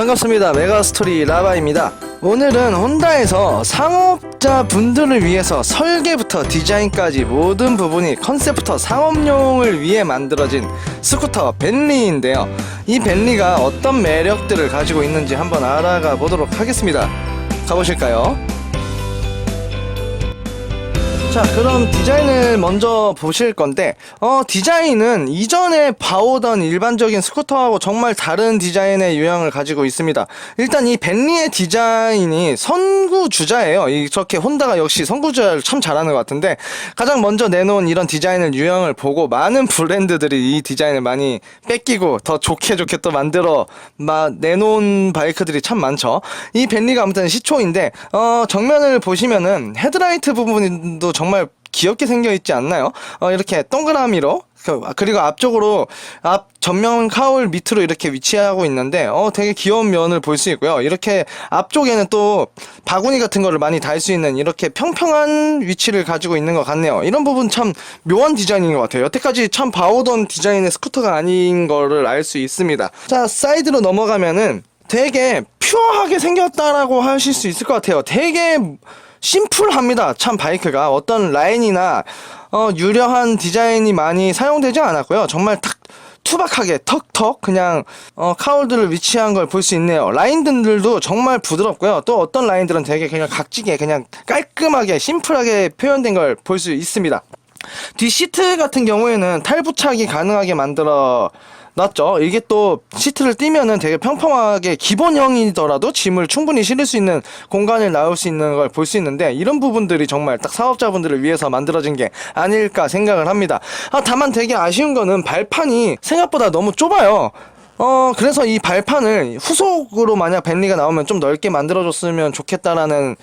반갑습니다. 메가스토리 라바입니다. 오늘은 혼다에서 상업자 분들을 위해서 설계부터 디자인까지 모든 부분이 컨셉부터 상업용을 위해 만들어진 스쿠터 벤리인데요. 이 벤리가 어떤 매력들을 가지고 있는지 한번 알아가 보도록 하겠습니다. 가보실까요? 자, 그럼 디자인을 먼저 보실 건데 디자인은 이전에 봐오던 일반적인 스쿠터하고 정말 다른 디자인의 유형을 가지고 있습니다. 일단 이 벤리의 디자인이 선구주자예요. 이렇게 혼다가 역시 선구주자를 참 잘하는 것 같은데, 가장 먼저 내놓은 이런 디자인을 유형을 보고 많은 브랜드들이 이 디자인을 많이 뺏기고 더 좋게 또 만들어 내놓은 바이크들이 참 많죠. 이 벤리가 아무튼 시초인데 정면을 보시면은 헤드라이트 부분도 정말 귀엽게 생겨 있지 않나요? 이렇게 동그라미로, 그리고 앞쪽으로 앞 전면 카울 밑으로 이렇게 위치하고 있는데 되게 귀여운 면을 볼 수 있고요. 이렇게 앞쪽에는 또 바구니 같은 거를 많이 달 수 있는 이렇게 평평한 위치를 가지고 있는 것 같네요. 이런 부분 참 묘한 디자인인 것 같아요. 여태까지 참 봐오던 디자인의 스쿠터가 아닌 거를 알 수 있습니다. 자, 사이드로 넘어가면은 되게 퓨어하게 생겼다라고 하실 수 있을 것 같아요. 되게 심플합니다. 참 바이크가 어떤 라인이나 유려한 디자인이 많이 사용되지 않았고요. 정말 탁 투박하게 턱턱 그냥 카울들을 위치한 걸 볼 수 있네요. 라인들도 정말 부드럽고요. 또 어떤 라인들은 되게 그냥 각지게 그냥 깔끔하게 심플하게 표현된 걸 볼 수 있습니다. 뒤 시트 같은 경우에는 탈부착이 가능하게 만들어 놨죠. 이게 또 시트를 띄면은 되게 평평하게 기본형이더라도 짐을 충분히 실을 수 있는 공간을 나올 수 있는 걸 볼 수 있는데, 이런 부분들이 정말 딱 사업자분들을 위해서 만들어진 게 아닐까 생각을 합니다. 다만 되게 아쉬운 거는 발판이 생각보다 너무 좁아요. 그래서 이 발판을 후속으로 만약 벤리가 나오면 좀 넓게 만들어줬으면 좋겠다라는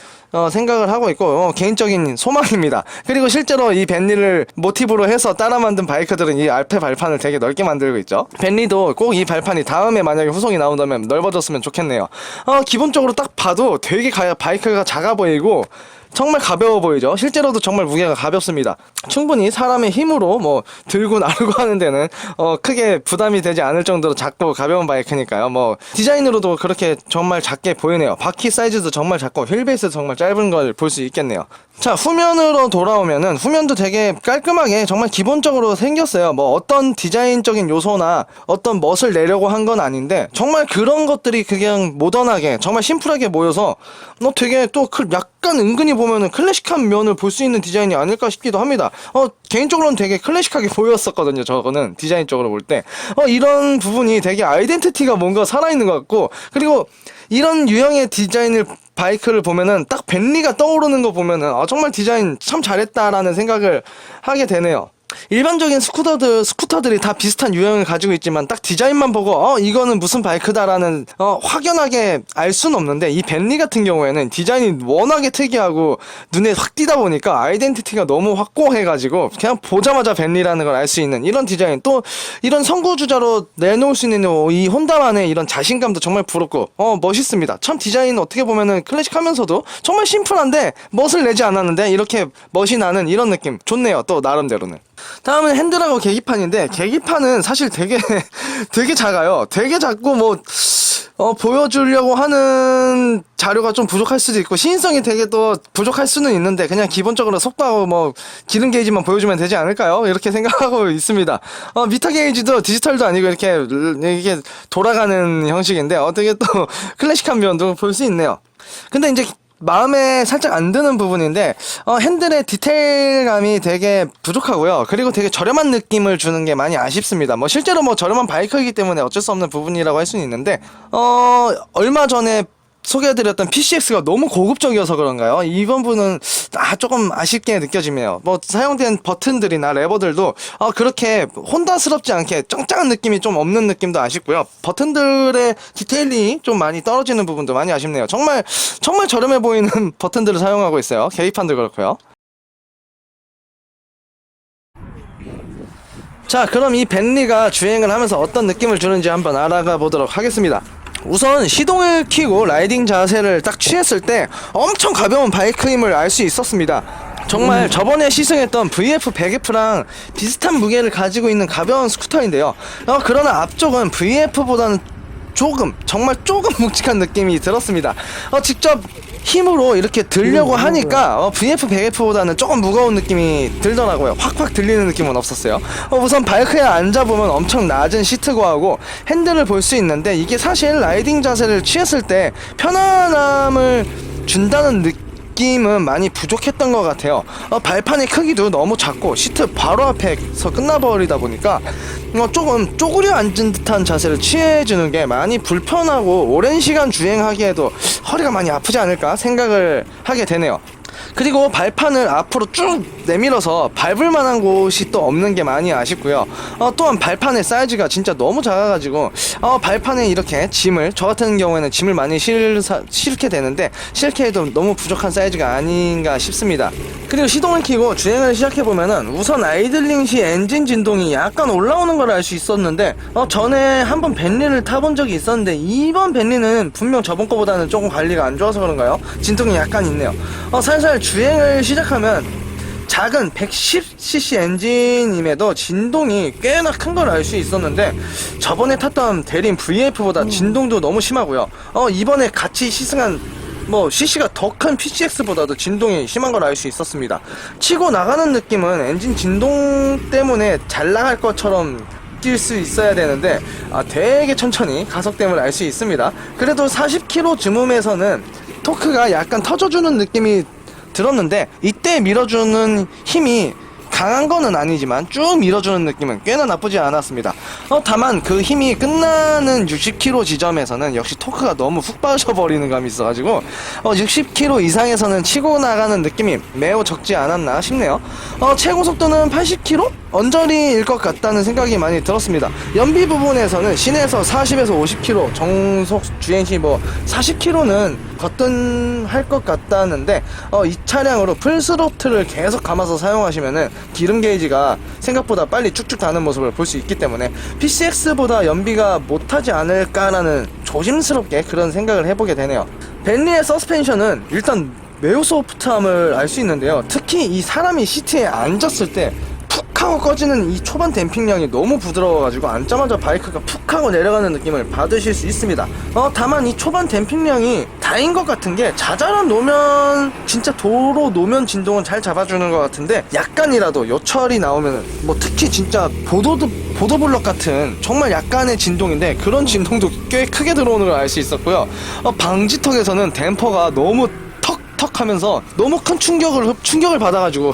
생각을 하고 있고, 개인적인 소망입니다. 그리고 실제로 이 벤리를 모티브로 해서 따라 만든 바이크들은 이 앞에 발판을 되게 넓게 만들고 있죠. 벤리도 꼭 이 발판이 다음에 만약에 후속이 나온다면 넓어졌으면 좋겠네요. 기본적으로 딱 봐도 되게 바이크가 작아 보이고 정말 가벼워 보이죠. 실제로도 정말 무게가 가볍습니다. 충분히 사람의 힘으로 들고 나르고 하는 데는 크게 부담이 되지 않을 정도로 작고 가벼운 바이크니까요. 디자인으로도 그렇게 정말 작게 보이네요. 바퀴 사이즈도 정말 작고 휠베이스도 정말 짧은 걸 볼 수 있겠네요. 자, 후면으로 돌아오면은 후면도 되게 깔끔하게 정말 기본적으로 생겼어요. 어떤 디자인적인 요소나 어떤 멋을 내려고 한 건 아닌데 정말 그런 것들이 그냥 모던하게 정말 심플하게 모여서 되게 또 약간 은근히 보면은 클래식한 면을 볼 수 있는 디자인이 아닐까 싶기도 합니다. 개인적으로는 되게 클래식하게 보였었거든요. 저거는 디자인적으로 볼 때 이런 부분이 되게 아이덴티티가 뭔가 살아있는 것 같고, 그리고 이런 유형의 디자인을 바이크를 보면은 딱 벤리가 떠오르는 거 보면은 정말 디자인 참 잘했다라는 생각을 하게 되네요. 일반적인 스쿠터들이 다 비슷한 유형을 가지고 있지만 딱 디자인만 보고 이거는 무슨 바이크다라는 확연하게 알 수는 없는데, 이 벤리 같은 경우에는 디자인이 워낙에 특이하고 눈에 확 띄다 보니까 아이덴티티가 너무 확고해가지고 그냥 보자마자 벤리라는 걸 알 수 있는 이런 디자인, 또 이런 선구주자로 내놓을 수 있는 이 혼다만의 이런 자신감도 정말 부럽고 멋있습니다. 참 디자인 어떻게 보면은 클래식하면서도 정말 심플한데 멋을 내지 않았는데 이렇게 멋이 나는 이런 느낌 좋네요. 또 나름대로는. 다음은 핸들하고 계기판인데, 계기판은 사실 되게 작아요. 되게 작고 보여주려고 하는 자료가 좀 부족할 수도 있고 시인성이 되게 또 부족할 수는 있는데, 그냥 기본적으로 속도하고 기름 게이지만 보여주면 되지 않을까요? 이렇게 생각하고 있습니다. 미터 게이지도 디지털도 아니고 이렇게 돌아가는 형식인데 되게 또 클래식한 면도 볼 수 있네요. 근데 이제 마음에 살짝 안 드는 부분인데 핸들의 디테일감이 되게 부족하고요. 그리고 되게 저렴한 느낌을 주는 게 많이 아쉽습니다. 실제로 저렴한 바이크이기 때문에 어쩔 수 없는 부분이라고 할 수는 있는데 얼마 전에 소개해드렸던 PCX가 너무 고급적이어서 그런가요? 이번 분은 조금 아쉽게 느껴지네요. 사용된 버튼들이나 레버들도 그렇게 혼다스럽지 않게 짱짱한 느낌이 좀 없는 느낌도 아쉽고요. 버튼들의 디테일이 좀 많이 떨어지는 부분도 많이 아쉽네요. 정말 저렴해 보이는 버튼들을 사용하고 있어요. 계기판도 그렇고요. 자, 그럼 이 벤리가 주행을 하면서 어떤 느낌을 주는지 한번 알아가 보도록 하겠습니다. 우선 시동을 켜고 라이딩 자세를 딱 취했을 때 엄청 가벼운 바이크임을 알 수 있었습니다. 정말 저번에 시승했던 VF 100F랑 비슷한 무게를 가지고 있는 가벼운 스쿠터인데요. 그러나 앞쪽은 VF보다는 정말 조금 묵직한 느낌이 들었습니다. 직접 힘으로 이렇게 들려고 하니까 VF 100F보다는 조금 무거운 느낌이 들더라고요. 확확 들리는 느낌은 없었어요. 우선 바이크에 앉아보면 엄청 낮은 시트고하고 핸들을 볼 수 있는데, 이게 사실 라이딩 자세를 취했을 때 편안함을 준다는 느낌은 많이 부족했던 것 같아요. 발판의 크기도 너무 작고 시트 바로 앞에서 끝나버리다 보니까 조금 쪼그려 앉은 듯한 자세를 취해주는 게 많이 불편하고 오랜 시간 주행하기에도 허리가 많이 아프지 않을까 생각을 하게 되네요. 그리고 발판을 앞으로 쭉 내밀어서 밟을 만한 곳이 또 없는 게 많이 아쉽고요. 또한 발판의 사이즈가 진짜 너무 작아가지고 발판에 이렇게 저 같은 경우에는 짐을 많이 실게 되는데, 실게 해도 너무 부족한 사이즈가 아닌가 싶습니다. 그리고 시동을 켜고 주행을 시작해보면은 우선 아이들링 시 엔진 진동이 약간 올라오는 걸 알 수 있었는데, 전에 한번 벤리를 타본 적이 있었는데 이번 벤리는 분명 저번 거보다는 조금 관리가 안 좋아서 그런가요? 진동이 약간 있네요. 살살 주행을 시작하면 작은 110cc 엔진임에도 진동이 꽤나 큰 걸 알 수 있었는데, 저번에 탔던 대림 VF보다 진동도 너무 심하고요. 이번에 같이 시승한 CC가 더 큰 PCX보다도 진동이 심한 걸 알 수 있었습니다. 치고 나가는 느낌은 엔진 진동 때문에 잘 나갈 것처럼 뛸 수 있어야 되는데 되게 천천히 가속됨을 알 수 있습니다. 그래도 40km 즈음에서는 토크가 약간 터져주는 느낌이 들었는데, 이때 밀어주는 힘이 강한 거는 아니지만 쭉 밀어주는 느낌은 꽤나 나쁘지 않았습니다. 다만 그 힘이 끝나는 60km 지점에서는 역시 토크가 너무 훅 빠져버리는 감이 있어가지고 60km 이상에서는 치고 나가는 느낌이 매우 적지 않았나 싶네요. 최고 속도는 80km? 언저리일 것 같다는 생각이 많이 들었습니다. 연비 부분에서는 시내에서 40에서 50km, 정속 주행시 40km는 거뜬할 것 같다는데, 이 차량으로 풀스로틀을 계속 감아서 사용하시면은 기름 게이지가 생각보다 빨리 쭉쭉 다는 모습을 볼 수 있기 때문에 PCX보다 연비가 못하지 않을까라는 조심스럽게 그런 생각을 해보게 되네요. 벤리의 서스펜션은 일단 매우 소프트함을 알 수 있는데요. 특히 이 사람이 시트에 앉았을 때 푹 하고 꺼지는 이 초반 댐핑량이 너무 부드러워가지고 앉자마자 바이크가 푹 하고 내려가는 느낌을 받으실 수 있습니다. 다만 이 초반 댐핑량이 다인 것 같은 게, 자잘한 노면, 진짜 도로 노면 진동은 잘 잡아주는 것 같은데, 약간이라도 요철이 나오면 특히 진짜 보도블럭 같은 정말 약간의 진동인데 그런 진동도 꽤 크게 들어오는 걸 알 수 있었고요. 방지턱에서는 댐퍼가 너무 하면서 너무 큰 충격을 받아가지고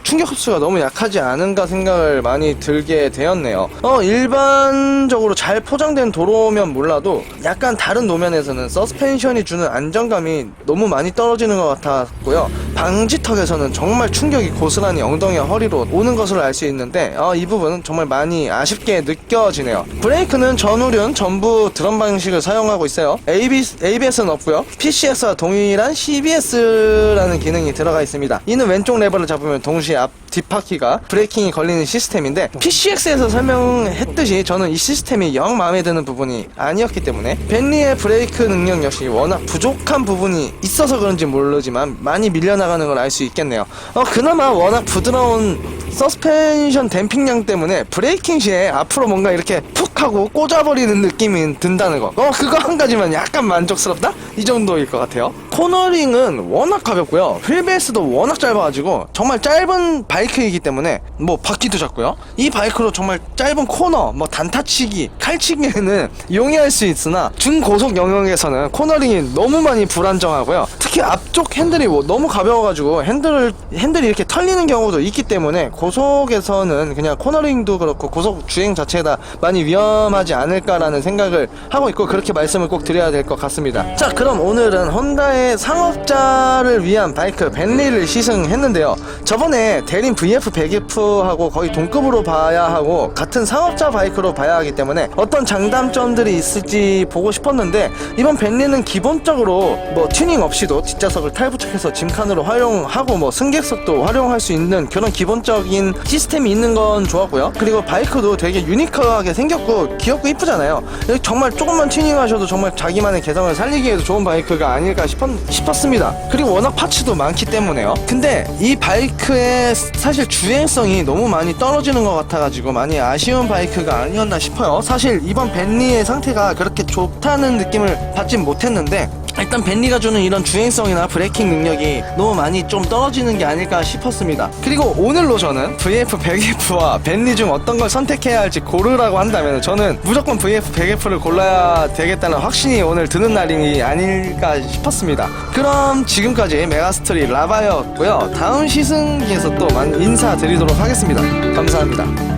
충격 흡수가 너무 약하지 않은가 생각을 많이 들게 되었네요. 일반적으로 잘 포장된 도로면 몰라도 약간 다른 노면에서는 서스펜션이 주는 안정감이 너무 많이 떨어지는 것 같았고요. 방지턱에서는 정말 충격이 고스란히 엉덩이와 허리로 오는 것을 알 수 있는데, 이 부분은 정말 많이 아쉽게 느껴지네요. 브레이크는 전후륜 전부 드럼 방식을 사용하고 있어요. ABS는 없고요. PCX와 동일한 CBS라는 기능이 들어가 있습니다. 이는 왼쪽 레버를 잡으면 동시에 앞 뒷바퀴가 브레이킹이 걸리는 시스템인데, PCX에서 설명했듯이 저는 이 시스템이 영 마음에 드는 부분이 아니었기 때문에 벤리의 브레이크 능력 역시 워낙 부족한 부분이 있어서 그런지 모르지만 많이 밀려나가는 걸 알 수 있겠네요. 그나마 워낙 부드러운 서스펜션 댐핑량 때문에 브레이킹 시에 앞으로 뭔가 이렇게 푹 하고 꽂아버리는 느낌이 든다는 거, 그거 한 가지만 약간 만족스럽다? 이 정도일 것 같아요. 코너링은 워낙 가볍고요. 휠베이스도 워낙 짧아가지고 정말 짧은 바이크이기 때문에 바퀴도 작고요. 이 바이크로 정말 짧은 코너, 단타치기, 칼치기에는 용이할 수 있으나 중고속 영역에서는 코너링이 너무 많이 불안정하고요. 특히 앞쪽 핸들이 너무 가벼워가지고 핸들이 이렇게 털리는 경우도 있기 때문에 고속에서는 그냥 코너링도 그렇고 고속 주행 자체가 많이 위험하지 않을까라는 생각을 하고 있고, 그렇게 말씀을 꼭 드려야 될 것 같습니다. 자, 그럼 오늘은 혼다의 상업자를 위한 바이크 벤리를 시승했는데요. 저번에 대림 VF 100F하고 거의 동급으로 봐야 하고 같은 상업자 바이크로 봐야 하기 때문에 어떤 장단점들이 있을지 보고 싶었는데, 이번 벤리는 기본적으로 튜닝 없이도 뒷좌석을 탈부착해서 짐칸으로 활용하고 뭐 승객석도 활용할 수 있는 그런 기본적인 시스템이 있는 건 좋았고요. 그리고 바이크도 되게 유니크하게 생겼고 귀엽고 이쁘잖아요. 정말 조금만 튜닝하셔도 정말 자기만의 개성을 살리기에도 좋은 바이크가 아닐까 싶었습니다. 그리고 워낙 파츠도 많기 때문에요. 근데 이 바이크의 사실 주행성이 너무 많이 떨어지는 것 같아가지고 많이 아쉬운 바이크가 아니었나 싶어요. 사실 이번 벤리의 상태가 그렇게 좋다는 느낌을 받진 못했는데 일단 벤리가 주는 이런 주행성이나 브레이킹 능력이 너무 많이 좀 떨어지는 게 아닐까 싶었습니다. 그리고 오늘로 저는 VF100F와 벤리 중 어떤 걸 선택해야 할지 고르라고 한다면 저는 무조건 VF100F를 골라야 되겠다는 확신이 오늘 드는 날이 아닐까 싶었습니다. 그럼 지금까지 메가스토리 라바였고요. 다음 시승기에서 또 인사드리도록 하겠습니다. 감사합니다.